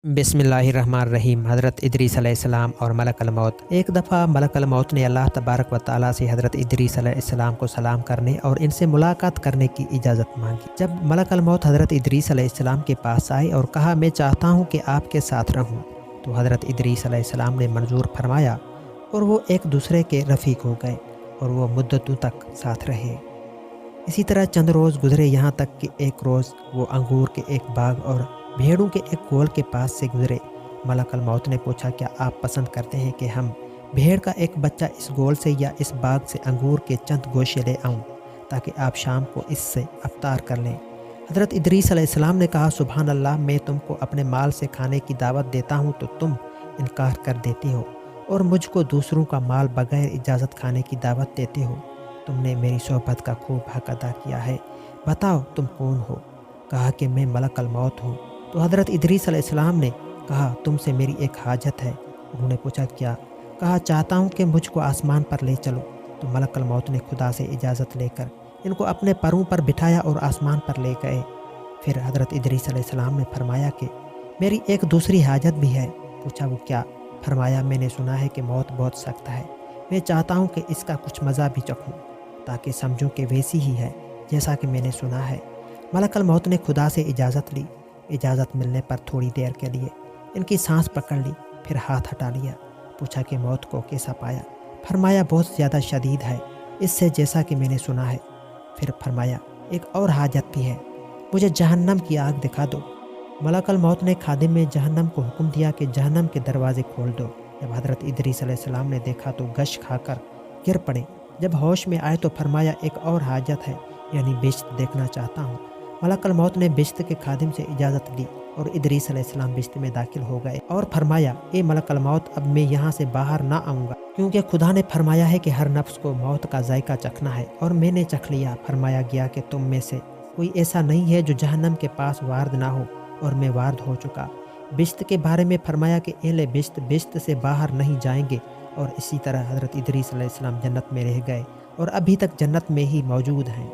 बिस्मिल्लाहिर्रहमानिर्रहीम। हज़रत इदरीस अलैहिस्सलाम और मलकुल मौत। एक दफ़ा मलकुल मौत ने अल्लाह तबारक व तआला से हज़रत इदरीस अलैहिस्सलाम को सलाम करने और इनसे मुलाकात करने की इजाज़त मांगी। जब मलकुल मौत हज़रत इदरीस अलैहिस्सलाम के पास आए और कहा, मैं चाहता हूँ कि आपके साथ रहूँ, तो हज़रत इदरीस अलैहिस्सलाम ने मंजूर फरमाया और वो एक दूसरे के रफ़ीक हो गए और वो मुद्दतों तक साथ रहे। इसी तरह चंद रोज़ गुजरे, यहाँ तक कि एक रोज़ वो अंगूर के एक बाग और भेड़ों के एक गोल के पास से गुजरे। मलकुल मौत ने पूछा, क्या आप पसंद करते हैं कि हम भेड़ का एक बच्चा इस गोल से या इस बाग से अंगूर के चंद गोशे ले आऊँ ताकि आप शाम को इससे अफ्तार कर लें। हज़रत इदरीस अलैहिस्सलाम ने कहा, सुभान अल्लाह, मैं तुमको अपने माल से खाने की दावत देता हूँ तो तुम इनकार कर देती हो और मुझको दूसरों का माल बगैर इजाज़त खाने की दावत देते हो। तुमने मेरी सोहबत का खूब हक अदा किया है। बताओ तुम कौन हो? कहा कि मैं मलकुल मौत हूँ। तो हज़रत इदरीस अलैहिस्सलाम ने कहा, तुमसे मेरी एक हाजत है। उन्होंने पूछा, क्या? कहा, चाहता हूँ कि मुझको आसमान पर ले चलो। तो मलकुल मौत ने खुदा से इजाज़त लेकर इनको अपने परों पर बिठाया और आसमान पर ले गए। फिर हज़रत इदरीस अलैहिस्सलाम ने फरमाया कि मेरी एक दूसरी हाजत भी है। पूछा, वो क्या? फरमाया, मैंने सुना है कि मौत बहुत सख्त है। मैं चाहता हूँ कि इसका कुछ मज़ा भी चखूँ ताकि समझूं कि वैसी ही है जैसा कि मैंने सुना है। मलकुल मौत ने खुदा से इजाज़त ली। इजाज़त मिलने पर थोड़ी देर के लिए इनकी सांस पकड़ ली, फिर हाथ हटा लिया। पूछा कि मौत को कैसा पाया? फरमाया, बहुत ज़्यादा शदीद है, इससे जैसा कि मैंने सुना है। फिर फरमाया, एक और हाजत भी है, मुझे जहन्नम की आग दिखा दो। मलकुल मौत ने खादिम में जहन्नम को हुक्म दिया कि जहन्नम के दरवाजे खोल दो। जब हज़रत इदरीस अलैहिस्सलाम ने देखा तो गश खाकर गिर पड़े। जब होश में आए तो फरमाया, एक और हाजत है, यानी बिश्त देखना चाहता हूँ। मलकुल मौत ने बिश्त के खादिम से इजाज़त ली और इदरीस अलैहिस्सलाम बिश्त में दाखिल हो गए और फरमाया, ए मलकुल मौत, अब मैं यहाँ से बाहर ना आऊँगा, क्योंकि खुदा ने फरमाया है कि हर नफ्स को मौत का जायका चखना है और मैंने चख लिया। फरमाया गया कि तुम में से कोई ऐसा नहीं है जो जहन्नम के पास वार्द ना हो और मैं वार्द हो चुका। बिश्त के बारे में फरमाया कि एहले बिश्त बिश्त से बाहर नहीं जाएंगे। और इसी तरह हज़रत इदरीस अलैहिस्सलाम जन्नत में रह गए और अभी तक जन्नत में ही मौजूद हैं।